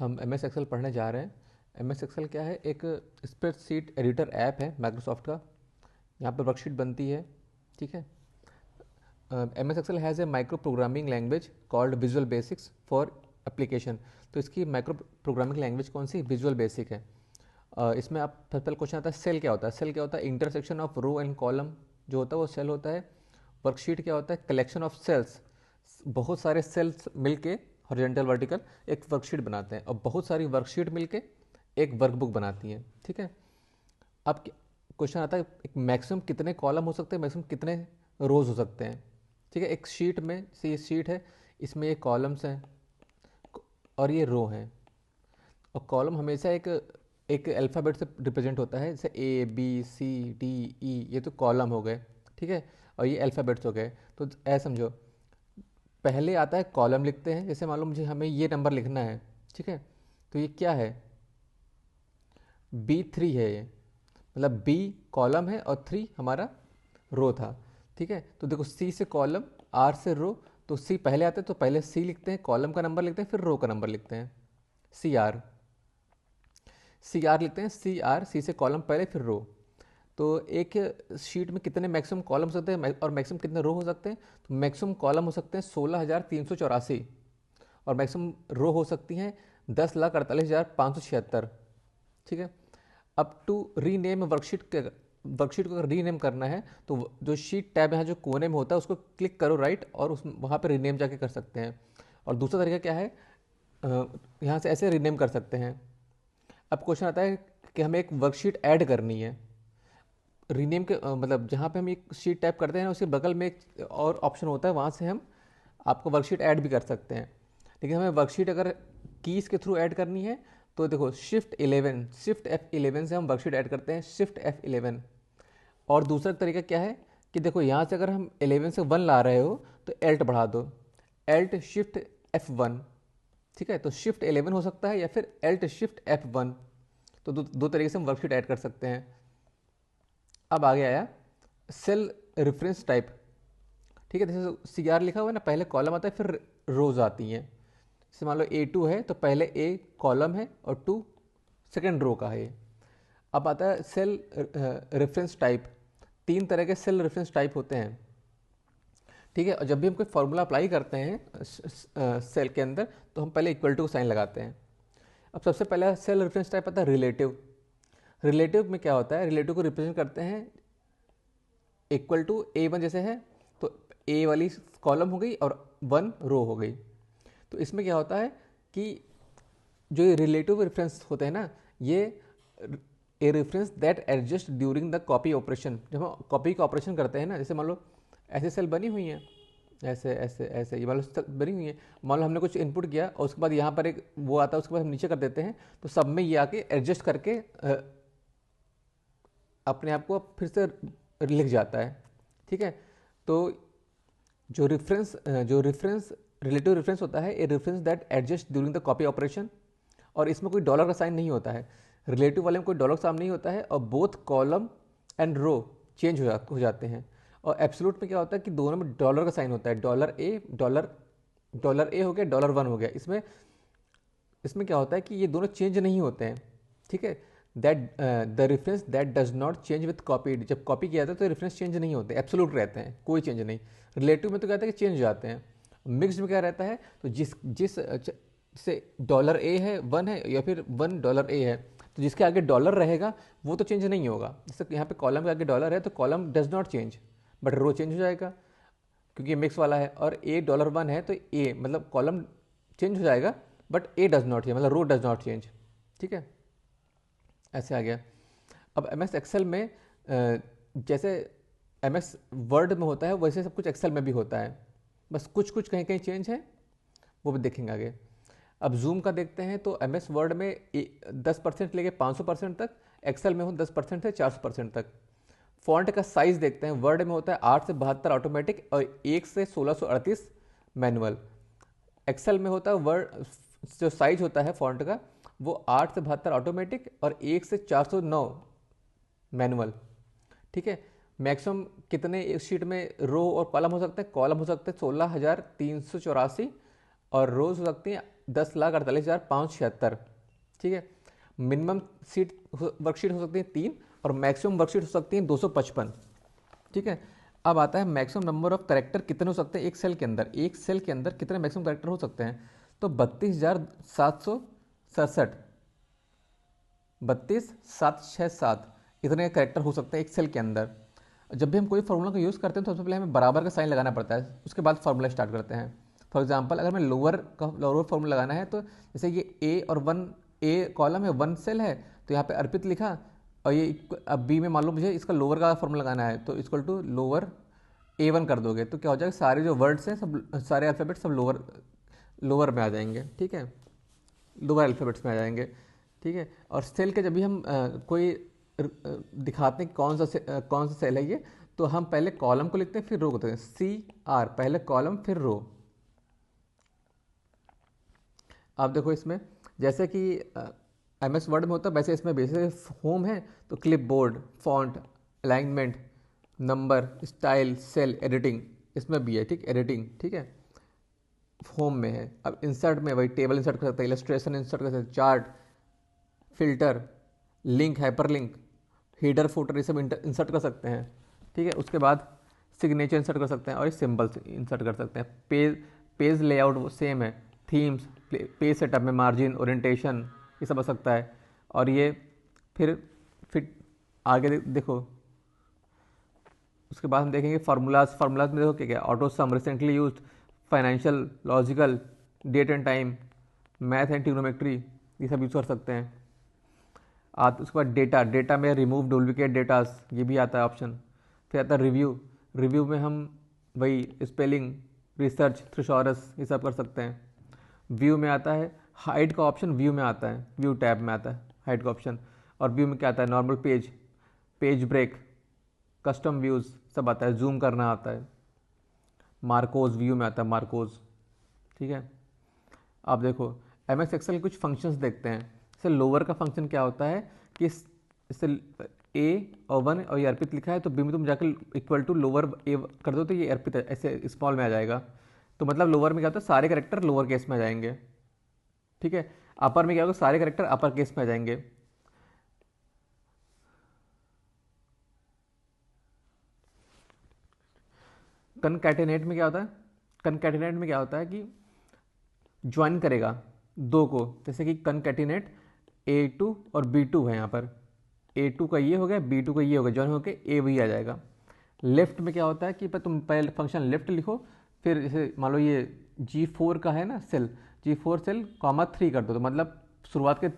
हम M S Excel पढ़ने जा रहे हैं। एम एस एक्सेल क्या है? एक स्प्रेडशीट एडिटर ऐप है माइक्रोसॉफ्ट का। यहाँ पर वर्कशीट बनती है। ठीक है। M S Excel has a micro programming language called visual basics for application. तो इसकी माइक्रो प्रोग्रामिंग लैंग्वेज कौन सी? विजुअल बेसिक है। इसमें आप सबसे पहले क्वेश्चन आता है सेल क्या होता है। सेल क्या होता है? Intersection of row and column जो होता है वो सेल होता है। वर्कशीट क्या होता है? Collection of cells. बहुत सारे सेल्स मिलके हॉरिजॉन्टल वर्टिकल एक वर्कशीट बनाते हैं और बहुत सारी वर्कशीट मिलके एक वर्कबुक बनाती हैं। ठीक है। अब क्वेश्चन आता है एक मैक्सिमम कितने कॉलम हो सकते हैं, मैक्सिमम कितने रोज हो सकते हैं। ठीक है। एक शीट में से ये शीट है, इसमें ये कॉलम्स हैं और ये रो हैं। और कॉलम हमेशा एक एक अल्फ़ाबेट से रिप्रेजेंट होता है, जैसे A B C D E, ये तो कॉलम हो गए। ठीक है। और ये अल्फ़ाबेट्स हो गए। तो ऐसा समझो, पहले आता है कॉलम लिखते हैं। जैसे मान लो मुझे हमें ये नंबर लिखना है। ठीक है। तो ये क्या है? B3 है ये। मतलब B कॉलम है और 3 हमारा रो था। ठीक है। तो देखो C से कॉलम, R से रो। तो C पहले आता है तो पहले C लिखते हैं, कॉलम का नंबर लिखते हैं, फिर रो का नंबर लिखते हैं। CR लिखते हैं, C से कॉलम पहले फिर रो। तो एक शीट में कितने मैक्सिमम कॉलम हो सकते हैं और मैक्सिमम कितने रो हो सकते हैं? तो मैक्सिमम कॉलम हो सकते हैं 16,384 और मैक्सिमम रो हो सकती हैं 10,48,576। ठीक है। अब टू रीनेम वर्कशीट को अगर रीनेम करना है तो जो शीट टैब यहाँ जो कोने में होता है उसको क्लिक करो राइट, और उस वहाँ पर रीनेम जाके कर सकते हैं। और दूसरा तरीका क्या है? यहाँ से ऐसे रीनेम कर सकते हैं। अब क्वेश्चन आता है कि हमें एक वर्कशीट ऐड करनी है। रीनेम के मतलब जहाँ पे हम एक शीट टाइप करते हैं उसके बगल में एक और ऑप्शन होता है, वहाँ से हम आपको वर्कशीट ऐड भी कर सकते हैं। लेकिन हमें वर्कशीट अगर कीज़ के थ्रू ऐड करनी है तो देखो शिफ्ट F11 से हम वर्कशीट ऐड करते हैं, शिफ्ट F11। और दूसरा तरीका क्या है कि देखो यहाँ से अगर हम 11 से 1 ला रहे हो तो एल्ट बढ़ा दो, एल्ट शिफ्ट F1। ठीक है। तो शिफ्ट 11 हो सकता है या फिर एल्ट शिफ्ट F1। तो दो तरीके से हम वर्कशीट ऐड कर सकते हैं। अब आगे आया सेल रेफरेंस टाइप। ठीक है। जैसे CR लिखा हुआ है ना, पहले कॉलम आता है फिर रोज आती हैं। जैसे मान लो A2 है तो पहले A कॉलम है और 2 सेकेंड रो का है। अब आता है सेल रेफरेंस टाइप। 3 तरह के सेल रेफरेंस टाइप होते हैं। ठीक है। और जब भी हम कोई फॉर्मूला अप्लाई करते हैं सेल के अंदर तो हम पहले इक्वल टू साइन लगाते हैं। अब सबसे पहला सेल रेफरेंस टाइप आता है रिलेटिव। रिलेटिव में क्या होता है? रिलेटिव को रिप्रेजेंट करते हैं इक्वल टू A1 जैसे है तो A वाली कॉलम हो गई और 1 रो हो गई। तो इसमें क्या होता है कि जो ये रिलेटिव रेफरेंस होते हैं ना, ये a reference that adjust during the copy operation. जब हम कॉपी का ऑपरेशन करते हैं ना, जैसे मान लो ऐसे सेल बनी हुई हैं, ऐसे ऐसे ऐसे ये मान लो बनी हुई है। मान लो हमने कुछ इनपुट किया और उसके बाद यहाँ पर एक वो आता है, उसके बाद हम नीचे कर देते हैं तो सब में ये आके एडजस्ट करके अपने आप को फिर से लिख जाता है। ठीक है। तो जो रेफरेंस रिलेटिव रेफरेंस होता है, a reference that adjust during the copy operation. और इसमें कोई डॉलर का साइन नहीं होता है। रिलेटिव वाले में कोई डॉलर का साइन नहीं होता है और both column and row change हो जाते हैं। और एब्सोल्यूट में क्या होता है कि दोनों में डॉलर का साइन होता है। डॉलर ए हो गया, $1 हो गया। इसमें इसमें क्या होता है कि ये दोनों चेंज नहीं होते हैं। ठीक है। That the reference that does not change with copy. जब कॉपी किया जाता है तो रेफरेंस चेंज नहीं होते, एब्सोल्यूट रहते हैं, कोई चेंज नहीं। रिलेटिव में तो कहता है कि चेंज हो जाते हैं। मिक्स्ड में क्या रहता है? तो जिस जिस जैसे $A है 1 है या फिर $1 है, तो जिसके आगे डॉलर रहेगा वो तो चेंज नहीं होगा। जैसे यहाँ पे कॉलम के आगे डॉलर है तो column does not change, but row change हो जाएगा क्योंकि मिक्स वाला है। और $1 है तो ए मतलब कॉलम चेंज हो जाएगा but A does not change, मतलब रो डज नॉट चेंज। ठीक है। ऐसे आ गया। अब एम एस एक्सेल में जैसे एम एस वर्ड में होता है वैसे सब कुछ एक्सेल में भी होता है, बस कुछ कुछ कहीं कहीं चेंज है, वो भी देखेंगे आगे। अब जूम का देखते हैं तो एम एस वर्ड में 10% लेके 500% तक, एक्सेल में हो 10% से 400% तक। फॉन्ट का साइज देखते हैं, वर्ड में होता है 8 से 72 ऑटोमेटिक और 1 से 1638 मैनुअल। एक्सेल में होता है वर्ड जो साइज होता है फॉन्ट का वो 8 से 72 ऑटोमेटिक और 1 से 409 मैनुअल। ठीक है। मैक्सिमम कितने एक शीट में रो और कॉलम हो सकते हैं? कॉलम हो सकते हैं 16,384 और रोज हो सकती हैं 10,48,576। ठीक है। मिनिमम सीट वर्कशीट हो सकती है 3 और मैक्सिमम वर्कशीट हो सकती है 255। ठीक है। अब आता है मैक्सिमम नंबर ऑफ करेक्टर कितने हो सकते हैं एक सेल के अंदर। एक सेल के अंदर कितने मैक्सिमम करेक्टर हो सकते हैं? तो 32,767, 32,767 इतने करेक्टर हो सकते हैं एक सेल के अंदर। जब भी हम कोई फार्मूला का यूज़ करते हैं तो सबसे पहले हमें बराबर का साइन लगाना पड़ता है, उसके बाद फार्मूला स्टार्ट करते हैं। फॉर एग्जांपल अगर मैं लोअर फार्मूला लगाना है तो जैसे ये ए और 1, ए कॉलम है 1 सेल है तो यहाँ पे अर्पित लिखा, और ये अब बी में मान लो मुझे इसका लोअर का फार्मूला लगाना है तो इक्वल टू लोअर A1 कर दोगे तो क्या हो जाएगा, सारे जो वर्ड्स हैं सब, सारे अल्फ़ाबेट सब लोअर में आ जाएंगे। ठीक है, लोअर अल्फ़ाबेट्स में आ जाएंगे। ठीक है। और सेल के जब भी हम कोई दिखाते हैं कौन सा सेल है ये, तो हम पहले कॉलम को लिखते हैं फिर रो को लिखते हैं, CR पहले कॉलम फिर रो। आप देखो इसमें जैसे कि MS वर्ड में होता है वैसे इसमें बेसिक होम है तो clipboard, font, alignment, number, style, cell, editing इसमें भी है। ठीक, एडिटिंग। ठीक है, होम में है। अब इंसर्ट में वही टेबल इंसर्ट कर सकते हैं, इलस्ट्रेशन इंसर्ट कर सकते हैं, chart, filter, link, hyperlink, header, footer ये सब इंसर्ट कर सकते हैं। ठीक है। उसके बाद सिग्नेचर इंसर्ट कर सकते हैं और ये सिंबल्स इंसर्ट कर सकते हैं। पेज लेआउट सेम है, थीम्स, पेज सेटअप में मार्जिन, ओरिएंटेशन ये सब आ सकता है। और ये फिर आगे देखो, उसके बाद हम देखेंगे फार्मूलाज में देखो क्या क्या, auto sum, recently used, financial, logical, date and time, math and trigonometry ये सब यूज़ कर सकते हैं। उसके बाद डेटा में रिमूव डुप्लीकेट डेटास ये भी आता है ऑप्शन। फिर आता है रिव्यू में हम वही स्पेलिंग, रिसर्च, थ्रिसॉरस ये सब कर सकते हैं। व्यू में आता है हाइड का ऑप्शन, व्यू में आता है, व्यू टैब में आता है हाइड का ऑप्शन। और व्यू में क्या आता है, normal page break, custom views सब आता है, जूम करना आता है। मार्कोज व्यू में आता है, मार्कोज। ठीक है। आप देखो MS एक्सेल के कुछ फंक्शंस देखते हैं। जैसे लोअर का फंक्शन क्या होता है कि इससे A और 1 और ये अर्पित लिखा है तो बी में तुम जाकर इक्वल टू लोअर A कर दो तो ये अर्पित ऐसे स्मॉल में आ जाएगा। तो मतलब लोअर में क्या होता है, सारे करेक्टर लोअर केस में आ जाएंगे। ठीक है। अपर में क्या होगा, सारे करेक्टर अपर केस में आ जाएंगे। कनकैटिनेट में क्या होता है, कनकैटिनेट में क्या होता है कि ज्वाइन करेगा दो को, जैसे कि कनकैटिनेट A2 और B2 है, यहाँ पर A2 का ये हो गया, B2 का ये हो गया, ज्वाइन होकर A वही आ जाएगा। लेफ्ट में क्या होता है कि तुम पहले फंक्शन लेफ्ट लिखो, फिर जैसे मान लो ये G4 का है ना सेल, G4 सेल कॉमा 3 कर दो तो मतलब शुरुआत के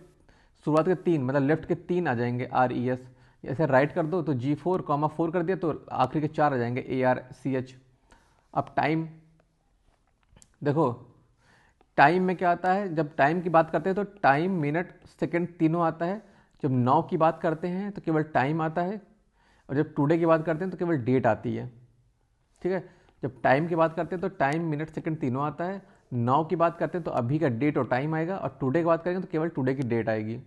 3 मतलब लेफ्ट के 3 आ जाएंगे RES। ऐसे राइट कर दो तो G4 कॉमा 4 कर दिया तो आखिरी के 4 आ जाएंगे ARCH। अब टाइम देखो, टाइम में क्या आता है, जब टाइम की बात करते हैं तो टाइम, मिनट, सेकंड तीनों आता है। जब नाउ की बात करते हैं तो केवल टाइम आता है, और जब टुडे की बात करते हैं तो केवल डेट आती है। ठीक है। जब टाइम की बात करते हैं तो टाइम, मिनट, सेकंड तीनों आता है। नाउ की बात करते हैं तो अभी का डेट और टाइम आएगा, और टुडे की बात करेंगे तो केवल टुडे की डेट आएगी।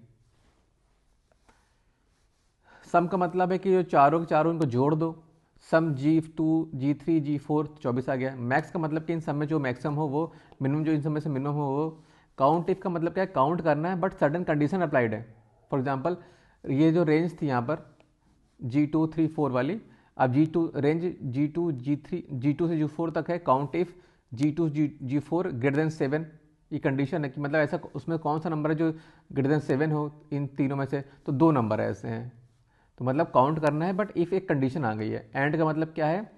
सम का मतलब है कि जो चारों के चारों इनको जोड़ दो, सम G2 G3 G4 24 आ गया। मैक्स का मतलब कि इन सब में जो मैक्सिमम हो वो, मिनिमम जो इन सब में से मिनिमम हो वो। काउंट इफ का मतलब क्या है, काउंट करना है बट सर्टन कंडीशन अप्लाइड है। फॉर एग्जांपल ये जो रेंज थी यहाँ पर G2 3 4 वाली, अब रेंज G2 से G4 तक है। Count if G2 G4 greater than 7, ये कंडीशन है कि मतलब ऐसा उसमें कौन सा नंबर है जो ग्रेटर देन 7 हो इन तीनों में से, तो 2 नंबर ऐसे हैं। तो मतलब काउंट करना है बट इफ़ एक कंडीशन आ गई है। एंड का मतलब क्या है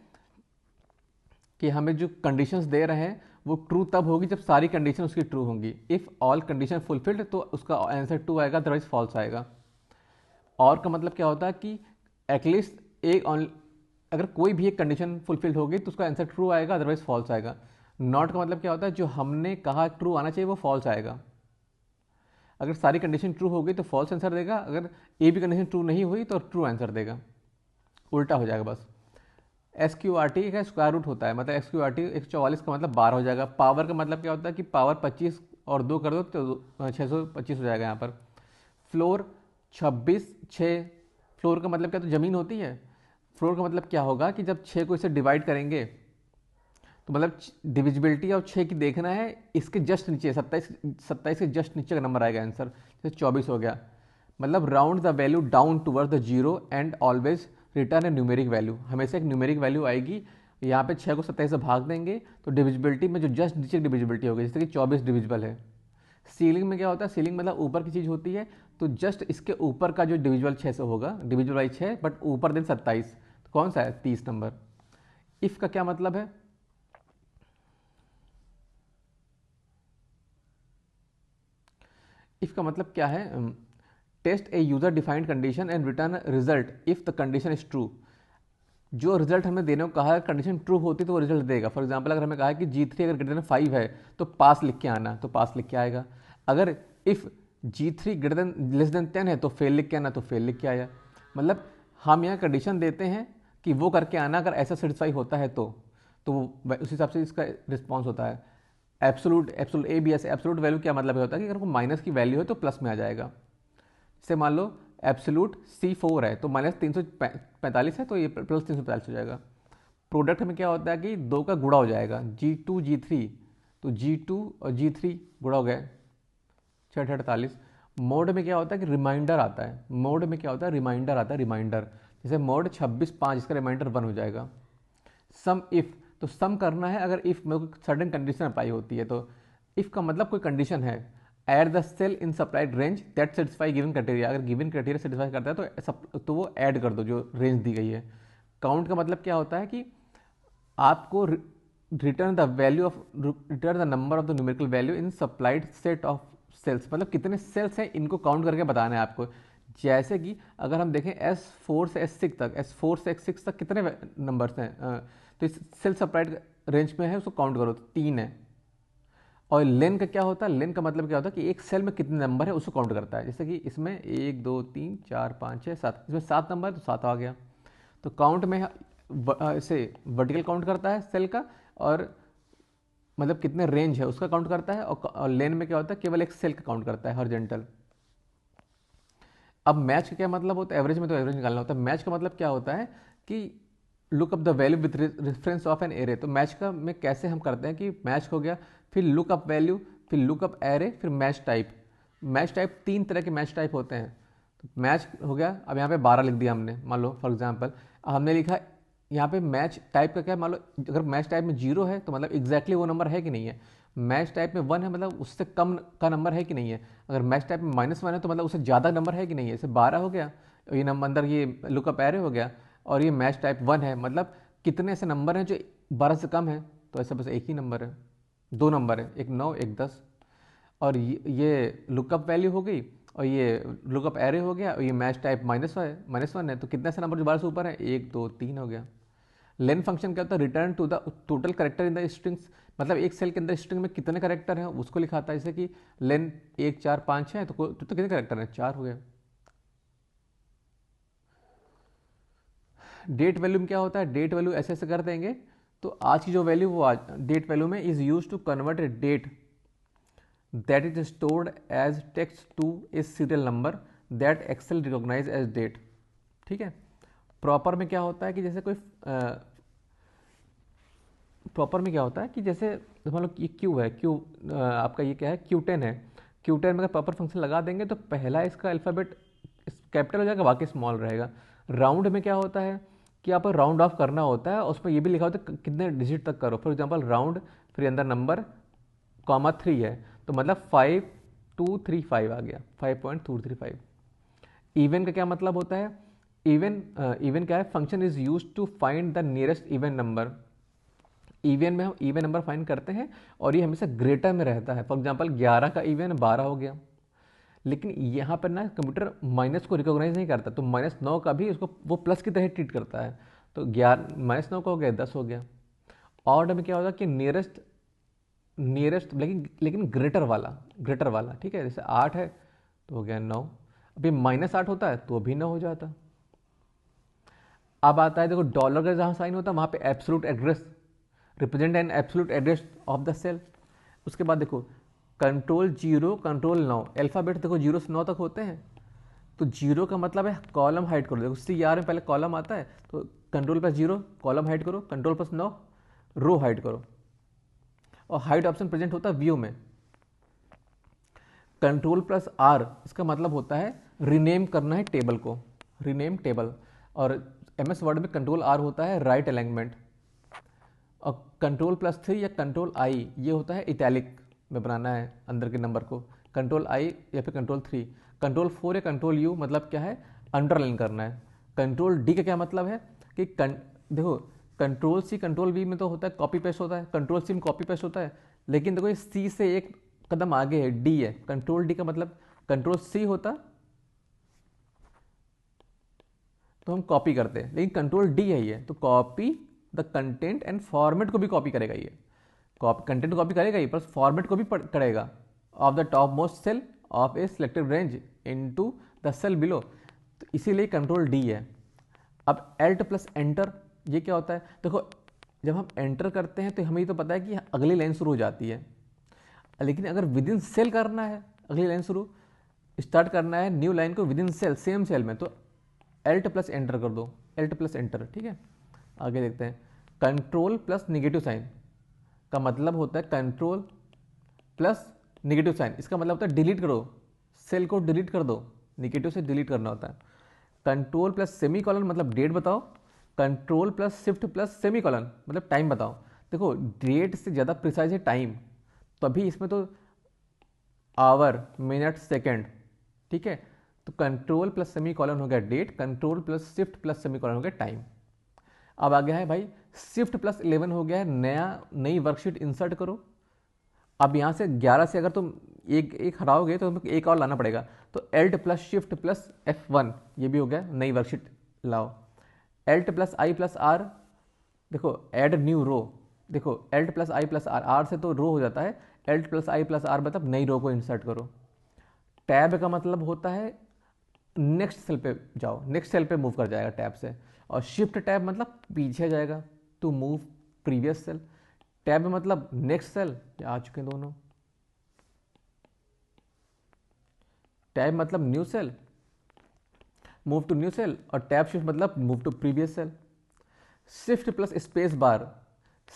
कि हमें जो कंडीशंस दे रहे हैं वो ट्रू तब होगी जब सारी कंडीशन उसकी ट्रू होंगी। इफ़ ऑल कंडीशन फुलफिल्ड तो उसका आंसर ट्रू आएगा, अदरवाइज फॉल्स आएगा। और का मतलब क्या होता है कि एटलीस्ट अगर कोई भी एक कंडीशन फुलफिल्ड होगी तो उसका आंसर ट्रू आएगा, अदरवाइज फॉल्स आएगा। नॉट का मतलब क्या होता है, जो हमने कहा ट्रू आना चाहिए वो फॉल्स आएगा। अगर सारी कंडीशन ट्रू हो गई तो फॉल्स आंसर देगा, अगर ए भी कंडीशन ट्रू नहीं हुई तो ट्रू आंसर देगा, उल्टा हो जाएगा बस। SQRT का स्क्वायर रूट होता है, मतलब SQRT 144 का मतलब 12 हो जाएगा। पावर का मतलब क्या होता है कि पावर 25 और 2 कर दो तो 625 हो जाएगा यहाँ पर। फ्लोर 26/6, फ्लोर का मतलब क्या, तो ज़मीन होती है। फ्लोर का मतलब क्या होगा कि जब 6 को इसे डिवाइड करेंगे तो मतलब डिविजिबिलिटी ऑफ 6 की देखना है, इसके जस्ट नीचे 27 के जस्ट नीचे का नंबर आएगा आंसर। जैसे 24 हो गया, मतलब round the value down toward the zero and always return A numeric value, हमेशा एक न्यूमेरिक वैल्यू आएगी। यहाँ पे 6 को 27 से भाग देंगे तो डिविजिबिलिटी में जो जस्ट नीचे डिविजिबिलिटी होगी, जैसे कि 24 डिविजिबल है। सीलिंग में क्या होता है, सीलिंग मतलब ऊपर की चीज़ होती है, तो जस्ट इसके ऊपर का जो डिविजिबल 6 से होगा, डिविजिबल बाई 6 बट ऊपर दिन 27, तो कौन सा है 30 नंबर। इफ़ का क्या मतलब है, इफ़ का मतलब क्या है, test a user defined condition and return result if the condition is true. जो रिजल्ट हमें देने को कहा है, कंडीशन ट्रू होती तो वो रिजल्ट देगा। फॉर एग्जांपल अगर हमें कहा है कि G3 अगर ग्रेटर देन 5 है तो पास लिख के आना, तो पास लिख के आएगा। अगर if G3 greater than less than 10 है तो फेल लिख के आना, तो फेल लिख के आया। मतलब हम यहाँ कंडीशन देते हैं कि वो करके आना, अगर ऐसा सेटिस्फाई होता है तो उस हिसाब से इसका रिस्पॉन्स होता है। Absolute A B S, absolute value क्या मतलब होता है कि अगर कोई माइनस की वैल्यू है तो प्लस में आ जाएगा। जैसे मान लो एब्सोलूट C4 है तो माइनस 345 है तो ये प्लस 345 हो जाएगा। प्रोडक्ट में क्या होता है कि 2 का गुणा हो जाएगा, G2 G3, तो G2 और G3 गुणा हो गए 648। मोड में क्या होता है कि रिमाइंडर आता है, मोड में क्या होता है रिमाइंडर आता है, रिमाइंडर। जैसे मोड 26/5, इसका रिमाइंडर 1 हो जाएगा। सम इफ़, तो सम करना है अगर इफ़ में सर्टेन कंडीशन अप्लाई होती है, तो इफ़ का मतलब कोई कंडीशन है, add the cell in supplied range that satisfy given criteria, अगर गिवन क्राइटेरिया सेटिस्फाई करता है तो वो ऐड कर दो जो रेंज दी गई है। काउंट का मतलब क्या होता है कि आपको return the value of, return the number of the numerical value in supplied set of cells, मतलब कितने सेल्स हैं इनको काउंट करके बताना है आपको। जैसे कि अगर हम देखें S4 से S6 तक, S4 से S6 तक कितने नंबर्स हैं, तो इस सेल सप्लाइड रेंज में है, उसको काउंट करो तो 3 है। और लेन का क्या होता है, लेन का मतलब क्या होता है कि एक सेल में कितने नंबर है उसको काउंट करता है। जैसे कि इसमें 1 2 3 4 5 6 7, इसमें 7 नंबर है तो 7 आ गया। तो काउंट में इसे वर्टिकल काउंट करता है सेल का, और मतलब कितने रेंज है उसका काउंट करता है, और लेन में क्या होता है केवल एक सेल का काउंट करता है, हॉरिजॉन्टल। अब मैच का क्या मतलब होता है, एवरेज में तो एवरेज निकालना होता है। मैच का मतलब क्या होता है कि look up the value with reference of an array. तो मैच का में कैसे हम करते हैं कि मैच हो गया, फिर लुक अप वैल्यू, फिर लुक अप एरे, फिर मैच टाइप। मैच टाइप 3 तरह के मैच टाइप होते हैं। तो मैच हो गया, अब यहाँ पे 12 लिख दिया हमने, मान लो फॉर एग्जांपल हमने लिखा यहाँ पे मैच टाइप का क्या है, मान लो अगर मैच टाइप में 0 है तो मतलब एग्जैक्टली वो नंबर है कि नहीं है। मैच टाइप में 1 है मतलब उससे कम का नंबर है कि नहीं है। अगर मैच टाइप में -1 है तो मतलब उससे ज़्यादा नंबर है कि नहीं है। जैसे 12 हो गया, ये नंबर अंदर ये लुकअप एरे हो गया, और ये मैच टाइप 1 है, मतलब कितने ऐसे नंबर हैं जो 12 से कम है, तो ऐसा बस एक ही नंबर है, 2 नंबर है, एक 9 एक 10। और ये लुकअप वैल्यू हो गई, और ये लुकअप एरे हो गया, और ये मैच टाइप -1 है, तो कितने से नंबर जो 12 से ऊपर है, 1 2 3 हो गया। लेन फंक्शन क्या होता है, return to the total character in the strings, मतलब एक सेल के अंदर स्ट्रिंग में कितने करेक्टर हैं उसको लिखाता है। जैसे कि लेन 1 4 5 है तो कितने करेक्टर हैं, 4 हो गए। डेट वैल्यू में क्या होता है, डेट वैल्यू ऐसे ऐसे कर देंगे, तो आज की जो वैल्यू वो आज डेट वैल्यू में is use to convert a date that is stored as text to a serial number that Excel recognise as date. ठीक है। प्रॉपर में क्या होता है कि जैसे कोई प्रॉपर में क्या होता है कि जैसे मान लो ये क्यू है, क्यू आपका ये क्या है, Q10 है। Q10 में अगर प्रॉपर फंक्शन लगा देंगे तो पहला इसका अल्फ़ाबेट कैपिटल हो जाएगा, बाकी स्मॉल रहेगा। राउंड में क्या होता है कि आपको राउंड ऑफ करना होता है, उसमें ये भी लिखा होता है कितने डिजिट तक करो। फॉर एग्जाम्पल राउंड, फिर अंदर नंबर कॉमा 3 है, तो मतलब 5235 आ गया, 5235। इवन का क्या मतलब होता है, इवन क्या है, function is use to find the nearest even number. Even में हम इवन नंबर फाइंड करते हैं, और ये हमेशा ग्रेटर में रहता है। फॉर एग्जांपल 11 का इवन 12 हो गया, लेकिन यहाँ पर ना कंप्यूटर माइनस को रिकॉग्नाइज नहीं करता, तो -9 का भी उसको वो प्लस की तरह ट्रीट करता है। तो 11 -9 का हो गया 10 हो गया। ऑर्डर में क्या होगा कि नियरेस्ट नियरेस्ट लेकिन ग्रेटर वाला, ठीक है। जैसे 8 है तो हो गया 9, अभी -8 होता है तो भी 9 हो जाता। अब आता है देखो डॉलर का जहाँ साइन होता है वहाँ पे absolute address, represent an absolute address of the cell. उसके बाद देखो कंट्रोल 0 कंट्रोल 9, अल्फ़ाबेट देखो 0 से 9 तक होते हैं, तो 0 का मतलब है कॉलम हाइड करो। देखो CR में पहले कॉलम आता है, तो कंट्रोल+0 कॉलम हाइड करो, कंट्रोल+9 रो हाइड करो। और हाइड ऑप्शन प्रेजेंट होता है व्यू में। कंट्रोल प्लस आर, इसका मतलब होता है रीनेम करना है टेबल को, रीनेम टेबल। और एमएस वर्ड में कंट्रोल आर होता है राइट अलाइनमेंट। और कंट्रोल प्लस 3 या कंट्रोल आई ये होता है इटैलिक में बनाना है अंदर के नंबर को, कंट्रोल आई या फिर कंट्रोल 3। कंट्रोल 4 या कंट्रोल यू मतलब क्या है, अंडरलाइन करना है। कंट्रोल डी का क्या मतलब है कि देखो कंट्रोल सी कंट्रोल वी में तो होता है कॉपी पेस्ट होता है, कंट्रोल सी में कॉपी पेस्ट होता है, लेकिन देखो ये सी से एक कदम आगे है, डी है। कंट्रोल डी का मतलब कंट्रोल सी होता तो हम कॉपी करते हैं, लेकिन कंट्रोल डी है ये, तो copy the content and format को भी कॉपी करेगा ये, कंटेंट कॉपी करेगा ये पर फॉर्मेट को भी करेगा। Of the top most cell of a selected range into the cell below, तो इसीलिए कंट्रोल डी है। अब एल्ट प्लस एंटर ये क्या होता है, देखो जब हम एंटर करते हैं तो हमें तो पता है कि अगली लाइन शुरू हो जाती है, लेकिन अगर विद इन सेल करना है, अगली लाइन शुरू स्टार्ट करना है न्यू लाइन को within cell, same cell में, तो एल्ट प्लस एंटर कर दो, एल्ट प्लस एंटर। ठीक है, आगे देखते हैं। कंट्रोल प्लस निगेटिव साइन का मतलब होता है कंट्रोल प्लस निगेटिव साइन, इसका मतलब होता है डिलीट करो, सेल को डिलीट कर दो, निगेटिव से डिलीट करना होता है। कंट्रोल प्लस सेमी कॉलन मतलब डेट बताओ, control plus shift plus semi colon मतलब टाइम बताओ। देखो डेट से ज़्यादा प्रिसाइज है टाइम, तो अभी इसमें तो आवर मिनट सेकेंड, ठीक है, तो कंट्रोल प्लस सेमी कॉलन हो गया date, control plus shift plus semicolon हो गया टाइम। अब आ गया है भाई शिफ्ट प्लस 11 हो गया है नई वर्कशीट इंसर्ट करो। अब यहाँ से 11 से अगर तुम एक हटाओगे तो तुम्हें एक और लाना पड़ेगा, तो Alt plus shift plus F1 ये भी हो गया नई वर्कशीट लाओ। Alt plus I plus R, देखो ऐड न्यू रो, देखो alt plus I plus R, R से तो रो हो जाता है, alt plus I plus R मतलब नई रो को इंसर्ट करो। टैब का मतलब होता है नेक्स्ट सेल पे जाओ, नेक्स्ट सेल पे मूव कर जाएगा टैब से। और शिफ्ट टैब मतलब पीछे जाएगा to move previous cell. Tab मतलब नेक्स्ट सेल, आ चुके हैं दोनों। टैब मतलब new cell, move to new cell, और टैब शिफ्ट मतलब move to previous cell. Shift plus space bar,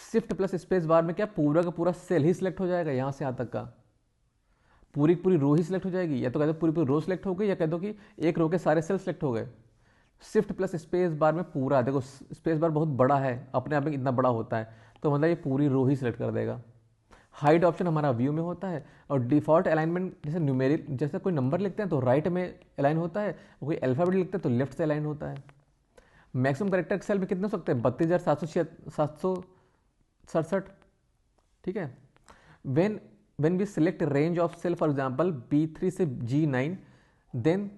shift plus space bar में क्या पूरा का पूरा सेल ही सिलेक्ट हो जाएगा, यहां से यहां तक का पूरी पूरी रो ही सिलेक्ट हो जाएगी, या तो कहते पूरी पूरी रो सिलेक्ट हो गई, या कह दो कि एक रो के सारे सेल सिलेक्ट हो गए। शिफ्ट प्लस स्पेस बार में पूरा, देखो स्पेस बार बहुत बड़ा है, अपने आप में इतना बड़ा होता है, तो मतलब ये पूरी रो ही सिलेक्ट कर देगा। हाइड ऑप्शन हमारा व्यू में होता है, और डिफॉल्ट अलाइनमेंट जैसे न्यूमेरिक, जैसे कोई नंबर लिखते हैं तो राइट में अलाइन होता है, कोई अल्फाबेट लिखते हैं तो लेफ्ट से अलाइन होता है। मैक्सिमम करेक्टर सेल में कितने हो सकते हैं, 32,767, ठीक है। when we select a range of cell, for example B3 से G9, then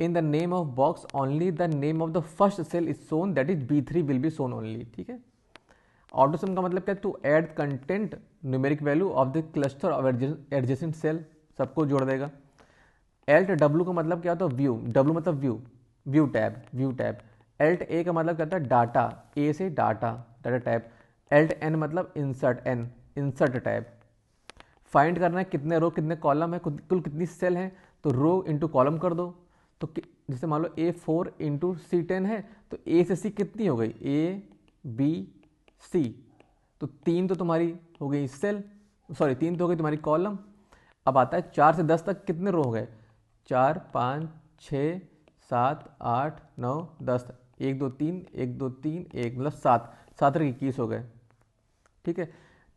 in the name of box only the name of the first cell is shown, that is B3 will be shown only, ठीक है। AutoSum का मतलब क्या है, to add content numeric value of the cluster of adjacent cell, सबको जोड़ देगा। Alt W का मतलब क्या होता है, व्यू, डब्ल्यू मतलब view, view tab. Alt A का मतलब क्या होता है डाटा, ए से डाटा टैब। एल्ट एन मतलब insert, N insert tab. Find करना है कितने रो कितने कॉलम है, कुल कितनी सेल है, तो रो इंटू कॉलम कर दो। तो जैसे मान लो A4 इंटू C10 है, तो A से C कितनी हो गई, A B C, तो 3 तो तुम्हारी हो गई सेल, सॉरी 3 तो हो गई तुम्हारी कॉलम। अब आता है 4 से 10 तक कितने रो हो गए, 4 5 6 7 8 9 10, 1 2 3 1 2 3 1 मतलब 7 7 21 हो गए, ठीक है।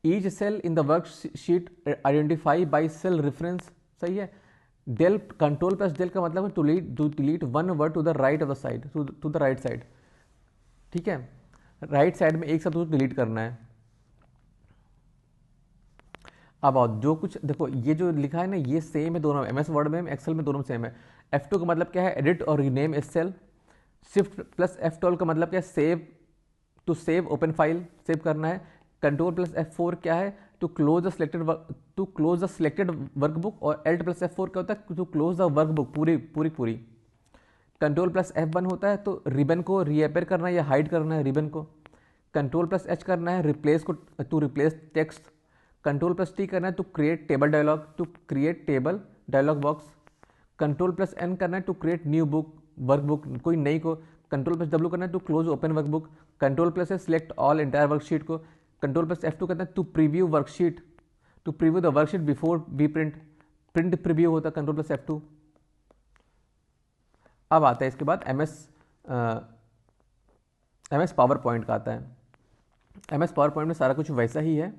Each cell in the worksheet identify by cell reference, सही है। डेल, कंट्रोल प्लस डेल का मतलब है to delete one word to the right of the side, to the right side, ठीक है। राइट साइड में एक शब्द को डिलीट करना है। अब आओ जो कुछ देखो, ये जो लिखा है ना ये सेम है दोनों, एमएस वर्ड में एक्सेल में दोनों सेम है। F2 का मतलब क्या है, एडिट और rename a cell. Shift plus F12 का मतलब क्या है, save, to save open file, save करना है। कंट्रोल प्लस F4 क्या है, to close the selected workbook, और एल्ट प्लस F4 क्या होता है, टू क्लोज द वर्कबुक पूरी। कंट्रोल प्लस F1 होता है तो रिबन को रीअपेयर करना है या हाइड करना है रिबन को। कंट्रोल प्लस H करना है रिप्लेस को, to replace text. Control plus T करना है to create table dialog, to create table dialog box. Control plus N करना है to create new book, workbook कोई नई को। कंट्रोल प्लस W करना है to close open workbook. Control plus select all entire worksheet को। कंट्रोल प्लस F2 कहते हैं to preview worksheet, to preview the worksheet before we print, print preview होता है Ctrl+F2। अब आता है इसके बाद MS पावर पॉइंट का आता है। MS पावर पॉइंट में सारा कुछ वैसा ही है,